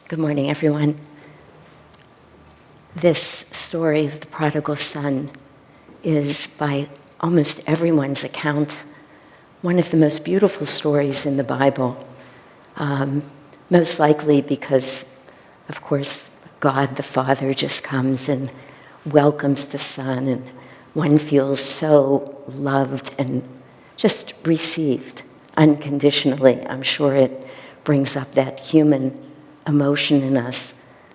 Good morning, everyone. This story of the prodigal son is, by almost everyone's account, one of the most beautiful stories in the Bible. Most likely because, of course, God the Father just comes and welcomes the Son, and one feels so loved and just received unconditionally. I'm sure it brings up that human emotion in us,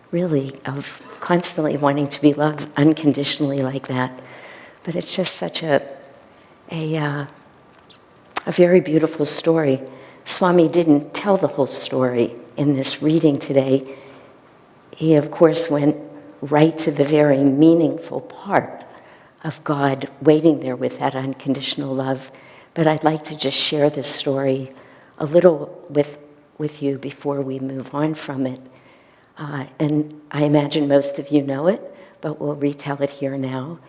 really, of constantly wanting to be loved unconditionally like that. But it's just such a very beautiful story. Swami didn't tell the whole story in this reading today. He, of course, went right to the very meaningful part of God waiting there with that unconditional love. But I'd like to just share this story a little with you before we move on from it. And I imagine most of you know it, but we'll retell it here now.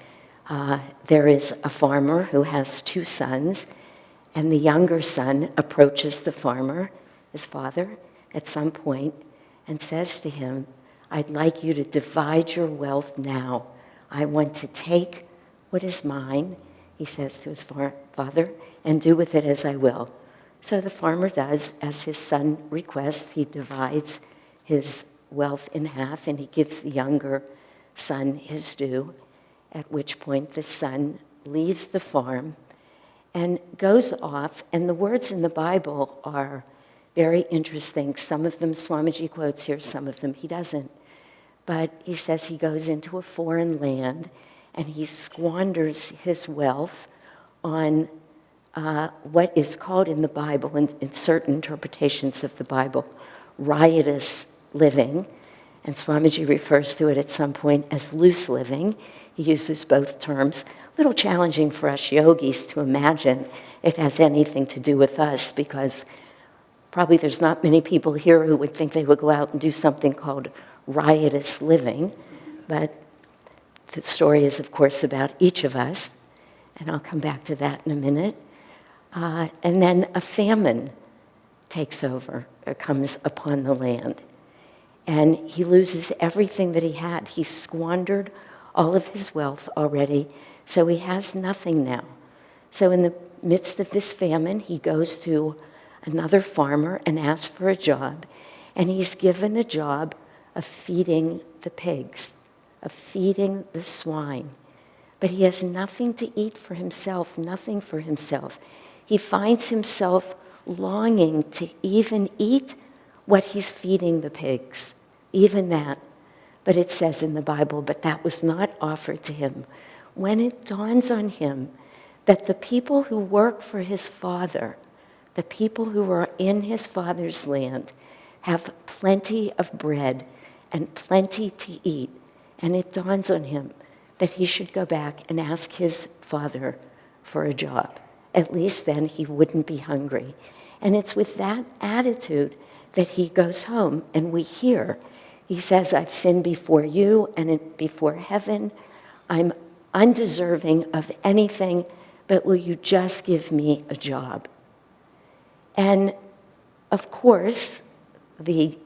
There is a farmer who has two sons, and the younger son approaches the farmer, his father, at some point, and says to him, "I'd like you to divide your wealth now. I want to take what is mine," he says to his father, "and do with it as I will." So the farmer does as his son requests. He divides his wealth in half, and he gives the younger son his due, at which point the son leaves the farm and goes off. And the words in the Bible are very interesting. Some of them Swamiji quotes here, some of them he doesn't. But he says he goes into a foreign land and he squanders his wealth on what is called in the Bible, in certain interpretations of the Bible, riotous living. And Swamiji refers to it at some point as loose living. He uses both terms. A little challenging for us yogis to imagine it has anything to do with us, because probably there's not many people here who would think they would go out and do something called riotous living. But the story is, of course, about each of us, and I'll come back to that in a minute. And then a famine takes over, or comes upon the land. And he loses everything that he had. He squandered all of his wealth already, so he has nothing now. So in the midst of this famine, he goes to another farmer and asks for a job. And he's given a job of feeding the pigs, of feeding the swine. But he has nothing to eat for himself, nothing for himself. He finds himself longing to even eat what he's feeding the pigs, even that. But it says in the Bible, but that was not offered to him. When it dawns on him that the people who work for his father, the people who are in his father's land, have plenty of bread and plenty to eat, and it dawns on him that he should go back and ask his father for a job. At least then he wouldn't be hungry. And it's with that attitude that he goes home, and we hear, he says, "I've sinned before you and before heaven. I'm undeserving of anything, but will you just give me a job?" And of course, the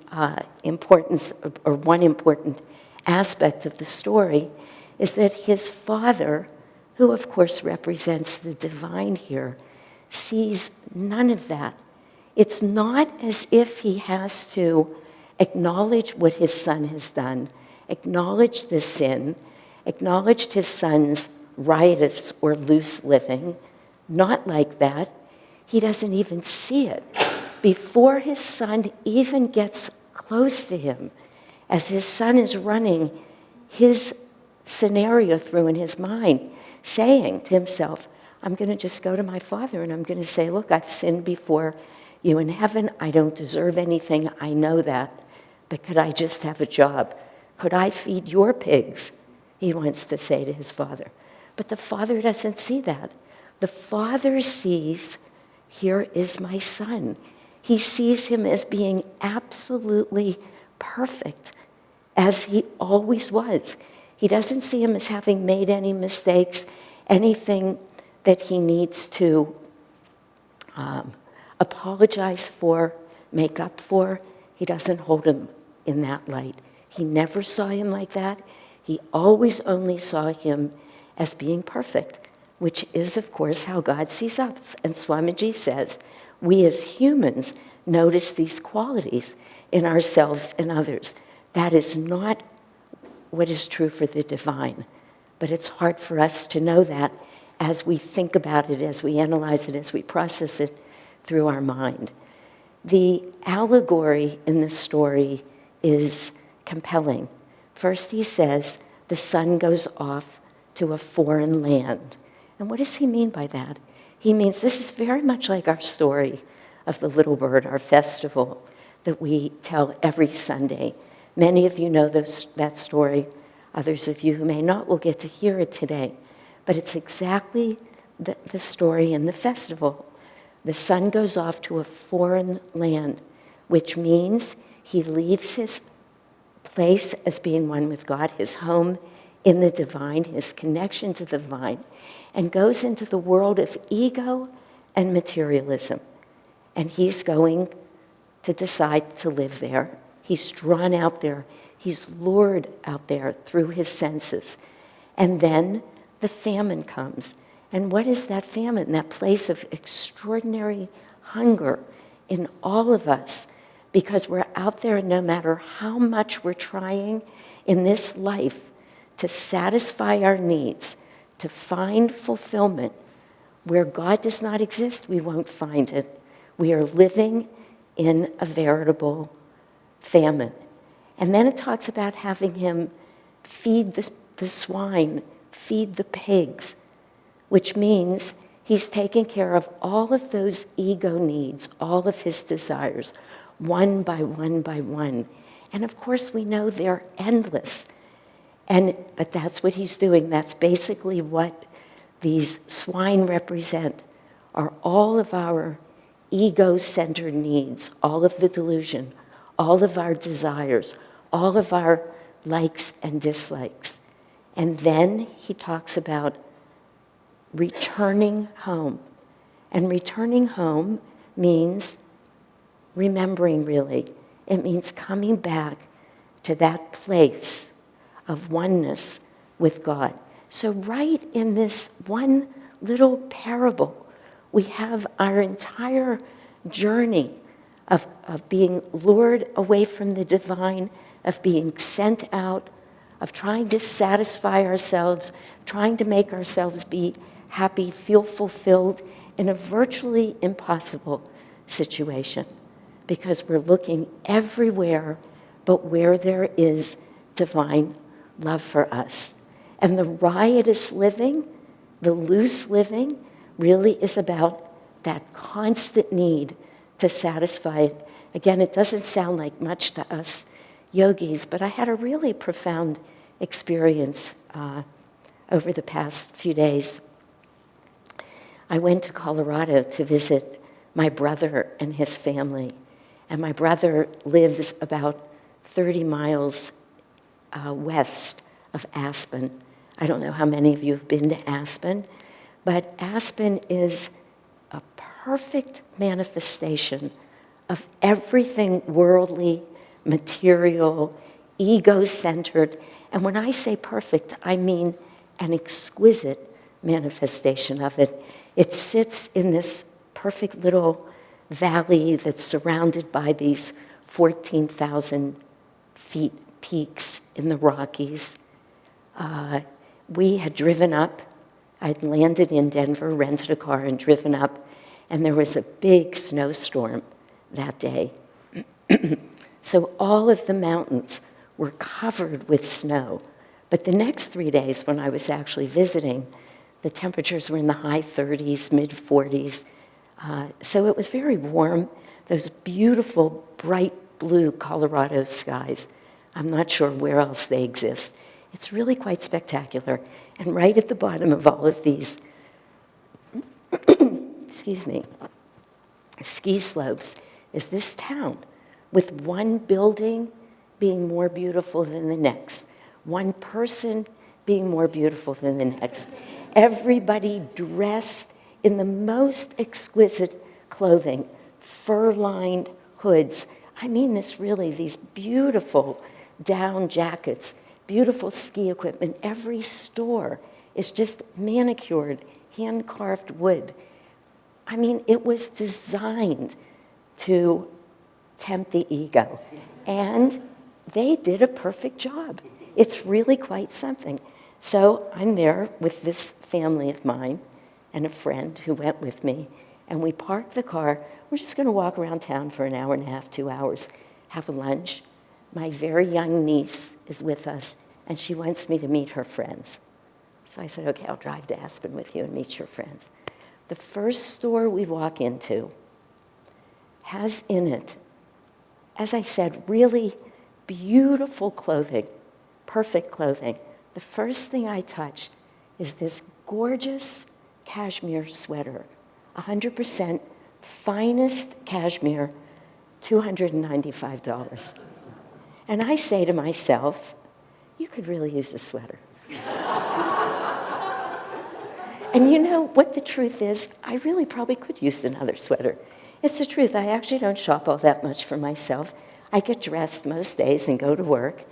importance, or one important aspect of the story, is that his father, who of course represents the divine here, sees none of that. It's not as if he has to acknowledge what his son has done, acknowledge the sin, acknowledge his son's riotous or loose living. Not like that. He doesn't even see it. Before his son even gets close to him, as his son is running his scenario through in his mind, saying to himself, "I'm going to just go to my father and I'm going to say, look, I've sinned before you in heaven. I don't deserve anything. I know that. But could I just have a job? Could I feed your pigs?" He wants to say to his father. But the father doesn't see that. The father sees, here is my son. He sees him as being absolutely perfect, as he always was. He doesn't see him as having made any mistakes, anything that he needs to apologize for, make up for. He doesn't hold him in that light. He never saw him like that. He always only saw him as being perfect, which is, of course, how God sees us. And Swamiji says, we as humans notice these qualities in ourselves and others. That is not what is true for the divine. But it's hard for us to know that as we think about it, as we analyze it, as we process it through our mind. The allegory in the story is compelling. First he says, the son goes off to a foreign land. And what does he mean by that? He means this is very much like our story of the little bird, our festival that we tell every Sunday. Many of you know that story. Others of you who may not will get to hear it today. But it's exactly the story in the festival. The son goes off to a foreign land, which means he leaves his place as being one with God, his home in the divine, his connection to the divine, and goes into the world of ego and materialism. And he's going to decide to live there. He's drawn out there. He's lured out there through his senses. And then the famine comes. And what is that famine? That place of extraordinary hunger in all of us, because we're out there no matter how much we're trying in this life to satisfy our needs, to find fulfillment. Where God does not exist, we won't find it. We are living in a veritable famine. And then it talks about having him feed the swine, feed the pigs, which means he's taking care of all of those ego needs, all of his desires, one by one by one. And of course, we know they're endless. But that's what he's doing. That's basically what these swine represent, are all of our ego-centered needs, all of the delusion, all of our desires, all of our likes and dislikes. And then he talks about returning home. And returning home means remembering, really. It means coming back to that place of oneness with God. So right in this one little parable, we have our entire journey of being lured away from the divine, of being sent out, of trying to satisfy ourselves, trying to make ourselves be happy, feel fulfilled in a virtually impossible situation, because we're looking everywhere but where there is divine love for us. And the riotous living, the loose living, really is about that constant need to satisfy it. Again, it doesn't sound like much to us yogis, but I had a really profound experience over the past few days. I went to Colorado to visit my brother and his family. And my brother lives about 30 miles west of Aspen. I don't know how many of you have been to Aspen, but Aspen is a perfect manifestation of everything worldly, material, ego-centered. And when I say perfect, I mean an exquisite manifestation of it. It sits in this perfect little valley that's surrounded by these 14,000 feet peaks in the Rockies. We had driven up. I'd landed in Denver, rented a car, and driven up, and there was a big snowstorm that day. So all of the mountains were covered with snow. But the next 3 days, when I was actually visiting, the temperatures were in the high 30s, mid 40s. So it was very warm, those beautiful, bright blue Colorado skies. I'm not sure where else they exist. It's really quite spectacular. And right at the bottom of all of these, excuse me, ski slopes is this town with one building being more beautiful than the next, one person being more beautiful than the next. Everybody dressed in the most exquisite clothing, fur-lined hoods. I mean this really, these beautiful down jackets, beautiful ski equipment. Every store is just manicured, hand-carved wood. I mean, it was designed to tempt the ego. And they did a perfect job. It's really quite something. So I'm there with this family of mine and a friend who went with me, and we parked the car. We're just going to walk around town for an hour and a half, 2 hours, have lunch. My very young niece is with us, and she wants me to meet her friends. So I said, okay, I'll drive to Aspen with you and meet your friends. The first store we walk into has in it, as I said, really beautiful clothing, perfect clothing. The first thing I touch is this gorgeous cashmere sweater, 100% finest cashmere, $295. And I say to myself, you could really use a sweater. And you know what the truth is? I really probably could use another sweater. It's the truth. I actually don't shop all that much for myself. I get dressed most days and go to work.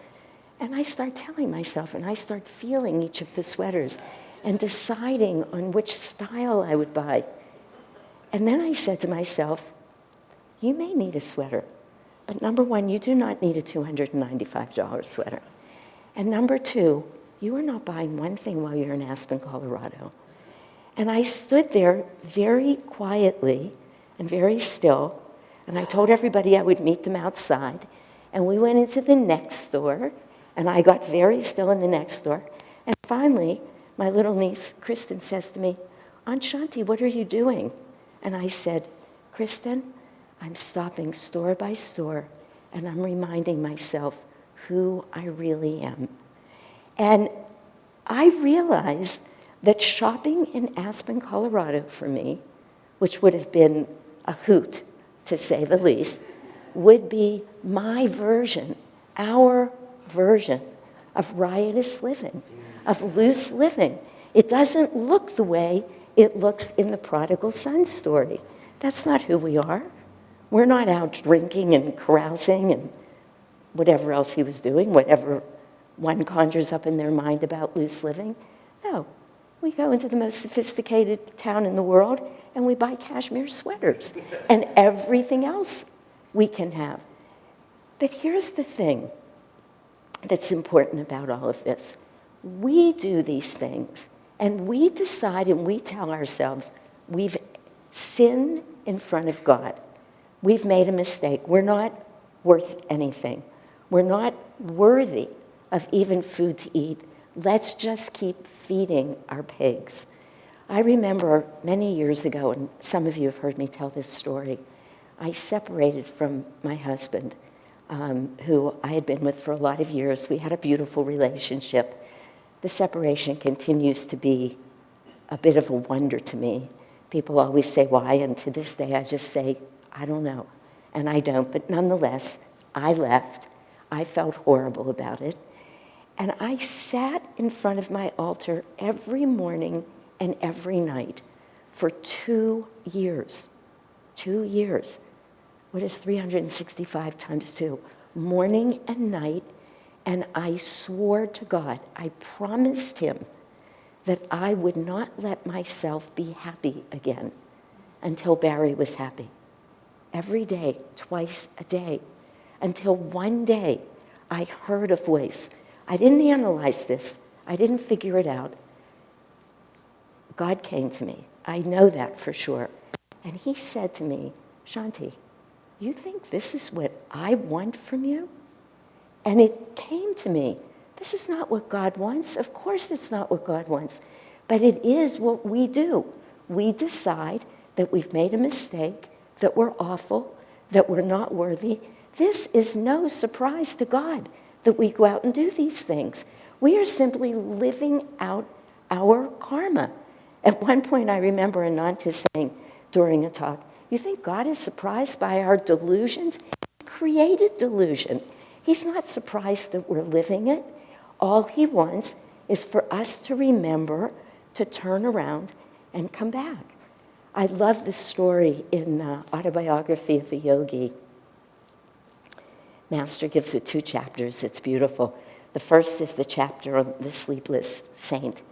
And I start telling myself, and I start feeling each of the sweaters and deciding on which style I would buy. And then I said to myself, you may need a sweater, but number one, you do not need a $295 sweater. And number two, you are not buying one thing while you're in Aspen, Colorado. And I stood there very quietly and very still, and I told everybody I would meet them outside, and we went into the next store, and I got very still in the next store, and finally, my little niece, Kristen, says to me, Aunt Shanti, what are you doing? And I said, Kristen, I'm stopping store by store, and I'm reminding myself who I really am. And I realized that shopping in Aspen, Colorado for me, which would have been a hoot, to say the least, would be my version, our version of riotous living, of loose living. It doesn't look the way it looks in the prodigal son story. That's not who we are. We're not out drinking and carousing and whatever else he was doing, whatever one conjures up in their mind about loose living. No, we go into the most sophisticated town in the world and we buy cashmere sweaters and everything else we can have. But here's the thing that's important about all of this. We do these things and we decide and we tell ourselves we've sinned in front of God. We've made a mistake. We're not worth anything. We're not worthy of even food to eat. Let's just keep feeding our pigs. I remember many years ago, and some of you have heard me tell this story, I separated from my husband, who I had been with for a lot of years. We had a beautiful relationship. The separation continues to be a bit of a wonder to me. People always say why, and to this day I just say, I don't know, and I don't. But nonetheless, I left. I felt horrible about it. And I sat in front of my altar every morning and every night for 2 years. 2 years. What is 365 times 2? Morning and night. And I swore to God, I promised him that I would not let myself be happy again until Barry was happy. Every day, twice a day, until one day I heard a voice. I didn't analyze this. I didn't figure it out. God came to me. I know that for sure. And he said to me, Shanti, you think this is what I want from you? And it came to me, this is not what God wants. Of course it's not what God wants. But it is what we do. We decide that we've made a mistake, that we're awful, that we're not worthy. This is no surprise to God that we go out and do these things. We are simply living out our karma. At one point, I remember Ananda saying during a talk, you think God is surprised by our delusions? He created delusion. He's not surprised that we're living it. All he wants is for us to remember to turn around and come back. I love this story in Autobiography of a Yogi. Master gives it 2 chapters. It's beautiful. The first is the chapter on the sleepless saint,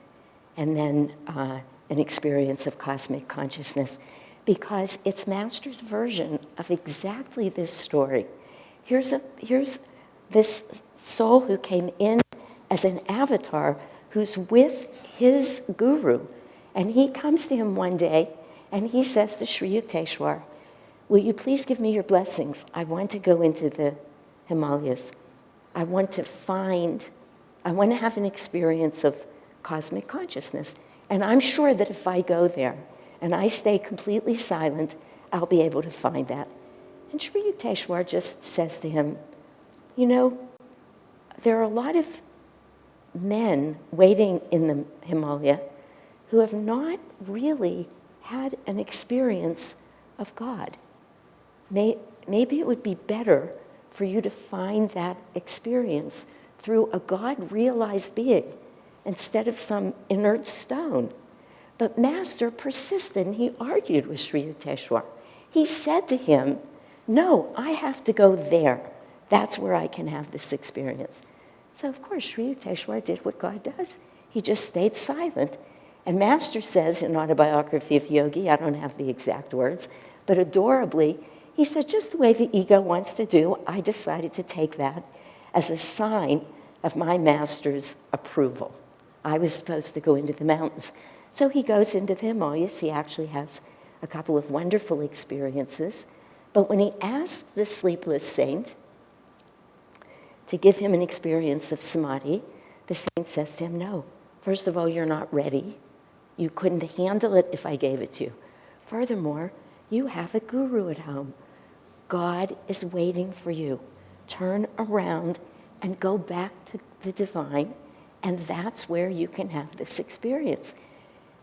and then an experience of cosmic consciousness, because it's Master's version of exactly this story. Here's this soul who came in as an avatar who's with his guru, and he comes to him one day and he says to Sri Yukteswar, will you please give me your blessings? I want to go into the Himalayas. I want to have an experience of cosmic consciousness. And I'm sure that if I go there and I stay completely silent, I'll be able to find that. And Sri Yukteswar just says to him, you know, there are a lot of men waiting in the Himalaya who have not really had an experience of God. Maybe it would be better for you to find that experience through a God-realized being instead of some inert stone. But Master persisted, and he argued with Sri Yukteswar. He said to him, no, I have to go there. That's where I can have this experience. So, of course, Sri Yukteswar did what God does. He just stayed silent. And Master says in Autobiography of Yogi, I don't have the exact words, but adorably, he said, just the way the ego wants to do, I decided to take that as a sign of my Master's approval. I was supposed to go into the mountains. So he goes into the Himalayas. He actually has a couple of wonderful experiences. But when he asks the sleepless saint to give him an experience of samadhi, the saint says to him, no, first of all, you're not ready. You couldn't handle it if I gave it to you. Furthermore, you have a guru at home. God is waiting for you. Turn around and go back to the divine, and that's where you can have this experience.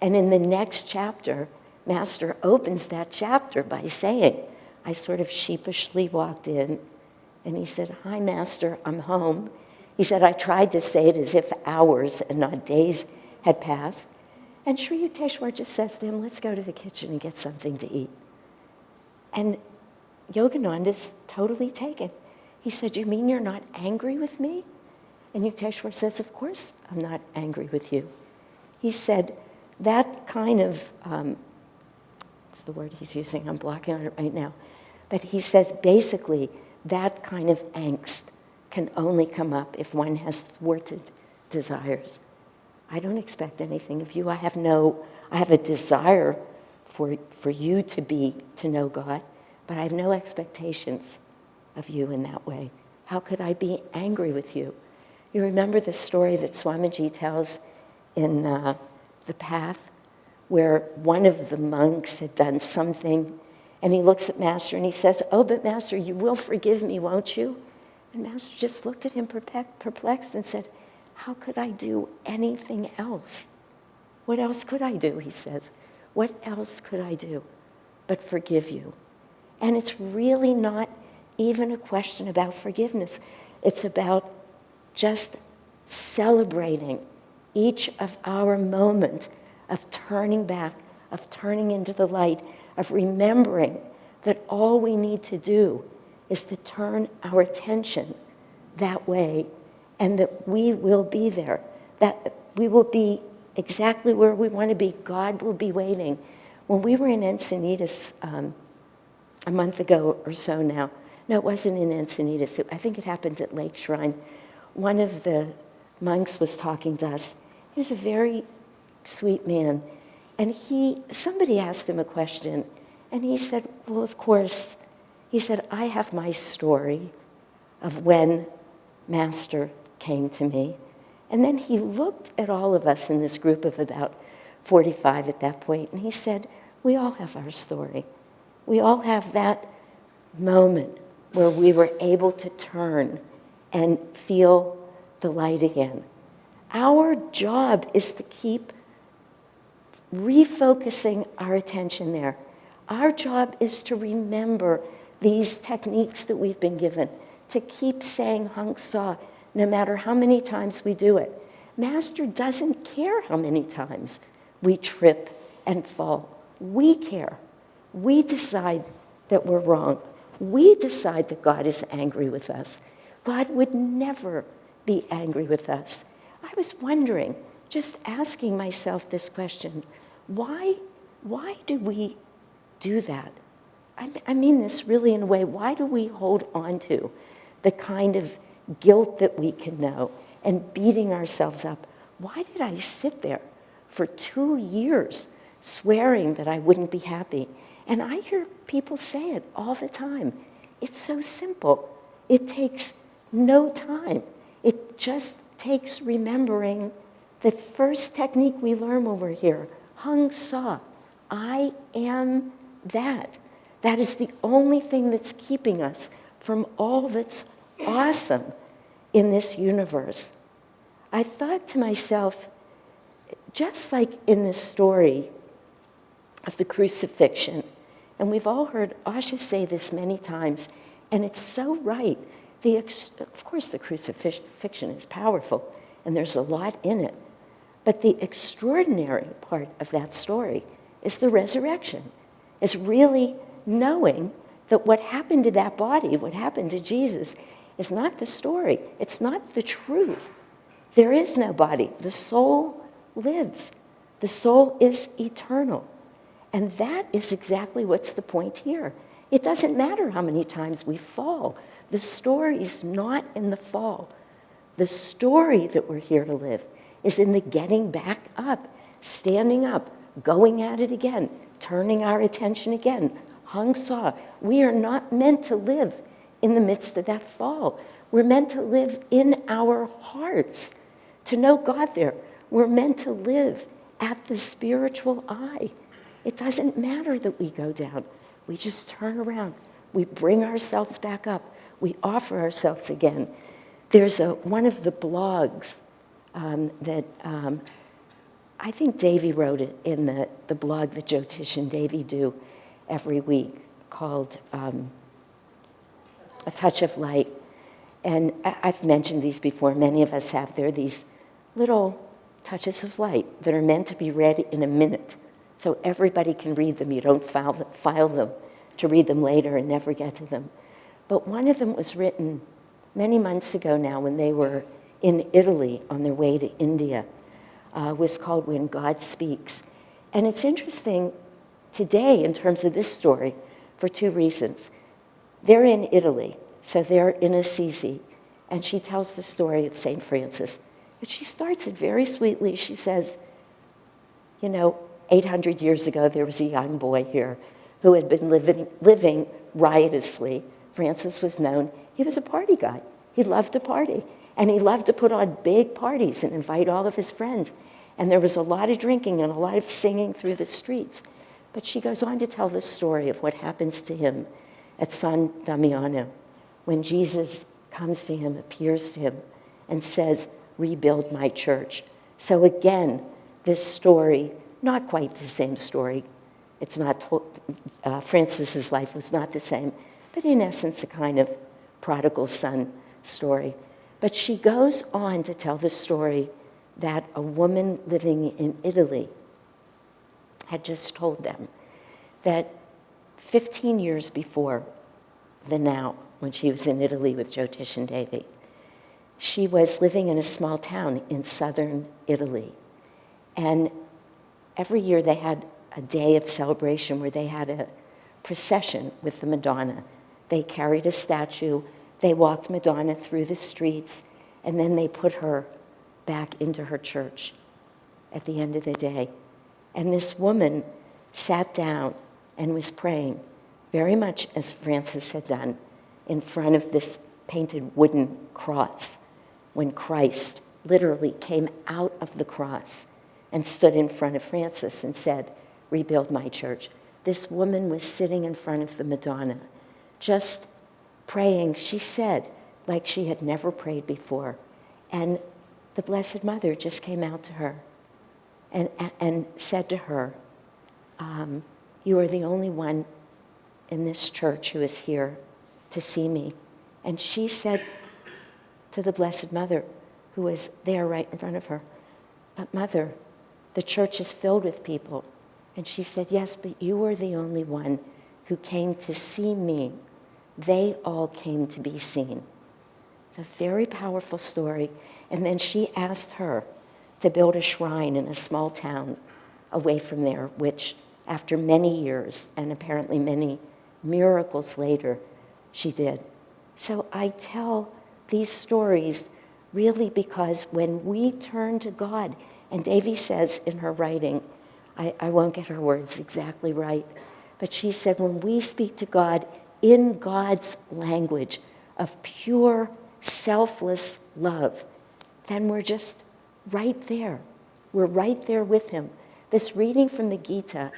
And in the next chapter, Master opens that chapter by saying, I sort of sheepishly walked in, and he said, hi, Master, I'm home. He said, I tried to say it as if hours and not days had passed. And Sri Yukteswar just says to him, let's go to the kitchen and get something to eat. And Yogananda's totally taken. He said, you mean you're not angry with me? And Yukteswar says, of course I'm not angry with you. He said, that kind of, what's the word he's using? I'm blocking on it right now. But he says, basically, that kind of angst can only come up if one has thwarted desires. I don't expect anything of you. I have a desire for you to know God, but I have no expectations of you in that way. How could I be angry with you? You remember the story that Swamiji tells in The Path, where one of the monks had done something, and he looks at Master and he says, oh, but Master, you will forgive me, won't you? And Master just looked at him perplexed and said, how could I do anything else? What else could I do, he says. What else could I do but forgive you? And it's really not even a question about forgiveness. It's about just celebrating each of our moments of turning back, of turning into the light, of remembering that all we need to do is to turn our attention that way, and that we will be there, that we will be exactly where we want to be. God will be waiting. When we were in Encinitas a month ago or so now, no, it wasn't in Encinitas. I think it happened at Lake Shrine. One of the monks was talking to us. He was a very sweet man. And somebody asked him a question, and he said, well, of course, he said, I have my story of when Master came to me. And then he looked at all of us in this group of about 45 at that point, and he said, we all have our story. We all have that moment where we were able to turn and feel the light again. Our job is to keep refocusing our attention there. Our job is to remember these techniques that we've been given, to keep saying Hang Sa, no matter how many times we do it. Master doesn't care how many times we trip and fall. We care. We decide that we're wrong. We decide that God is angry with us. God would never be angry with us. I was wondering, just asking myself this question, why do we do that? I mean this really in a way, why do we hold on to the kind of guilt that we can know and beating ourselves up? Why did I sit there for 2 years swearing that I wouldn't be happy? And I hear people say it all the time. It's so simple. It takes no time. It just takes remembering the first technique we learn when we're here, Hung Sa. I am that. That is the only thing that's keeping us from all that's awesome in this universe. I thought to myself, just like in this story of the crucifixion, and we've all heard Asha say this many times, and it's so right. Of course, the crucifixion is powerful, and there's a lot in it. But the extraordinary part of that story is the resurrection, is really knowing that what happened to that body, what happened to Jesus, is not the story. It's not the truth. There is no body. The soul lives. The soul is eternal. And that is exactly what's the point here. It doesn't matter how many times we fall. The story is not in the fall. The story that we're here to live is in the getting back up, standing up, going at it again, turning our attention again. Hung Sa. We are not meant to live in the midst of that fall. We're meant to live in our hearts, to know God there. We're meant to live at the spiritual eye. It doesn't matter that we go down. We just turn around. We bring ourselves back up. We offer ourselves again. There's one of the blogs that I think Davy wrote it in the blog that Jyotish and Davy do every week called A Touch of Light. And I've mentioned these before. Many of us have. They're these little touches of light that are meant to be read in a minute. So everybody can read them. You don't file them to read them later and never get to them. But one of them was written many months ago now when they were in Italy on their way to India. Was called When God Speaks. And it's interesting today in terms of this story for 2 reasons. They're in Italy, so they're in Assisi, and she tells the story of St. Francis. But she starts it very sweetly. She says, 800 years ago, there was a young boy here who had been living riotously. Francis was known. He was a party guy. He loved to party. And he loved to put on big parties and invite all of his friends. And there was a lot of drinking and a lot of singing through the streets. But she goes on to tell the story of what happens to him at San Damiano when Jesus comes to him, appears to him, and says, "Rebuild my church." So again, this story, not quite the same story. It's not Francis's life was not the same, but in essence, a kind of prodigal son story. But she goes on to tell the story that a woman living in Italy had just told them that 15 years before the now, when she was in Italy with Jyotish and Devi, she was living in a small town in southern Italy. And every year they had a day of celebration where they had a procession with the Madonna. They carried a statue, they walked Madonna through the streets, and then they put her back into her church at the end of the day. And this woman sat down and was praying, very much as Francis had done, in front of this painted wooden cross, when Christ literally came out of the cross and stood in front of Francis and said, "Rebuild my church." This woman was sitting in front of the Madonna, just praying, she said, like she had never prayed before. And the Blessed Mother just came out to her and said to her, "You are the only one in this church who is here to see me." And she said to the Blessed Mother, who was there right in front of her, "But Mother, the church is filled with people." And she said, "Yes, but you are the only one who came to see me, they all came to be seen. It's a very powerful story. And then she asked her to build a shrine in a small town away from there, which after many years and apparently many miracles later, she did. So I tell these stories really because when we turn to God, and Devi says in her writing, I won't get her words exactly right, but she said when we speak to God in God's language of pure, selfless love, then we're just right there. We're right there with him. This reading from the Gita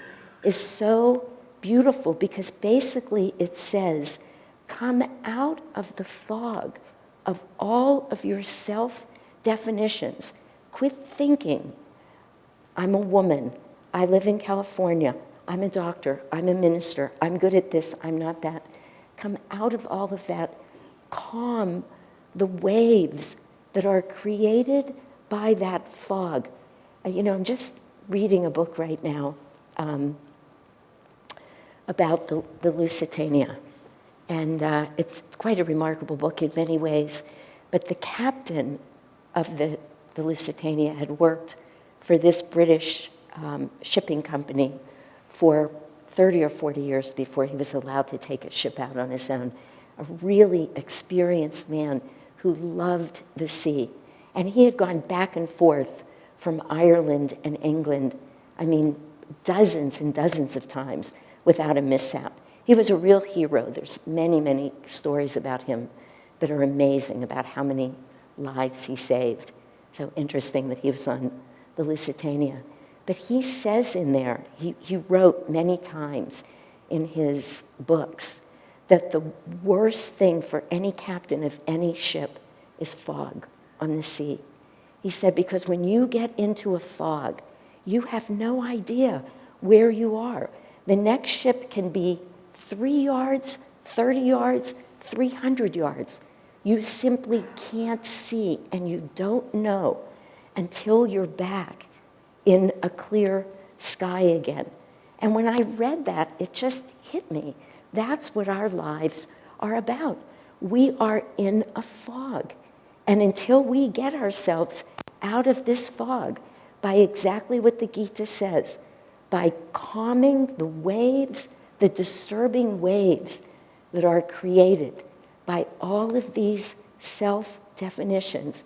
is so beautiful because basically it says, come out of the fog of all of your self-definitions. Quit thinking, I'm a woman, I live in California, I'm a doctor, I'm a minister, I'm good at this, I'm not that. Come out of all of that. Calm the waves that are created by that fog. I'm just reading a book right now about the Lusitania. And it's quite a remarkable book in many ways. But the captain of the Lusitania had worked for this British shipping company for 30 or 40 years before he was allowed to take a ship out on his own. A really experienced man who loved the sea. And he had gone back and forth from Ireland and England, dozens and dozens of times without a mishap. He was a real hero. There's many, many stories about him that are amazing about how many lives he saved. So interesting that he was on the Lusitania. But he says in there, he wrote many times in his books that the worst thing for any captain of any ship is fog on the sea. He said, because when you get into a fog, you have no idea where you are. The next ship can be 3 yards, 30 yards, 300 yards. You simply can't see, and you don't know until you're back in a clear sky again. And when I read that, it just hit me. That's what our lives are about. We are in a fog. And until we get ourselves out of this fog by exactly what the Gita says, by calming the waves, the disturbing waves that are created by all of these self-definitions,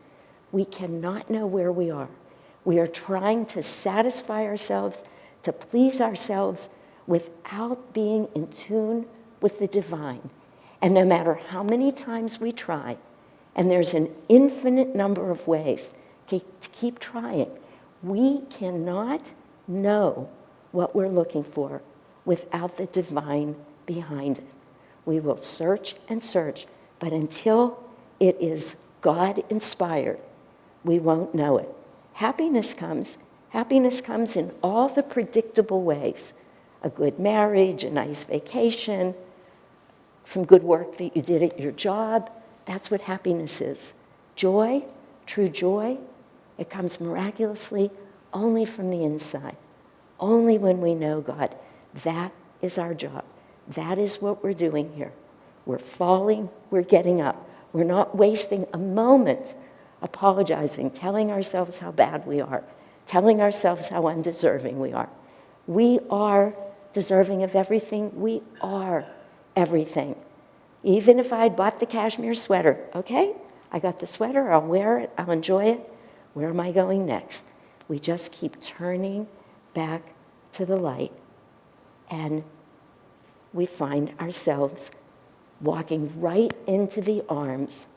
we cannot know where we are. We are trying to satisfy ourselves, to please ourselves, without being in tune with the divine. And no matter how many times we try, and there's an infinite number of ways to keep trying, we cannot know what we're looking for without the divine behind it. We will search and search, but until it is God-inspired, we won't know it. Happiness comes in all the predictable ways. A good marriage, a nice vacation, some good work that you did at your job. That's what happiness is. Joy, true joy, it comes miraculously only from the inside. Only when we know God. That is our job. That is what we're doing here. We're falling, we're getting up. We're not wasting a moment apologizing, telling ourselves how bad we are, telling ourselves how undeserving we are. We are deserving of everything. We are everything. Even if I had bought the cashmere sweater, okay? I got the sweater, I'll wear it, I'll enjoy it. Where am I going next? We just keep turning back to the light, and we find ourselves walking right into the arms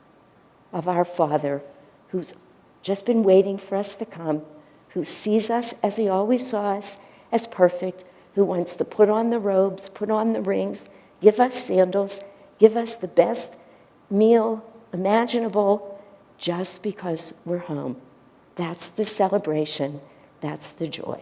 of our Father, who's just been waiting for us to come, who sees us as he always saw us, as perfect, who wants to put on the robes, put on the rings, give us sandals, give us the best meal imaginable, just because we're home. That's the celebration. That's the joy.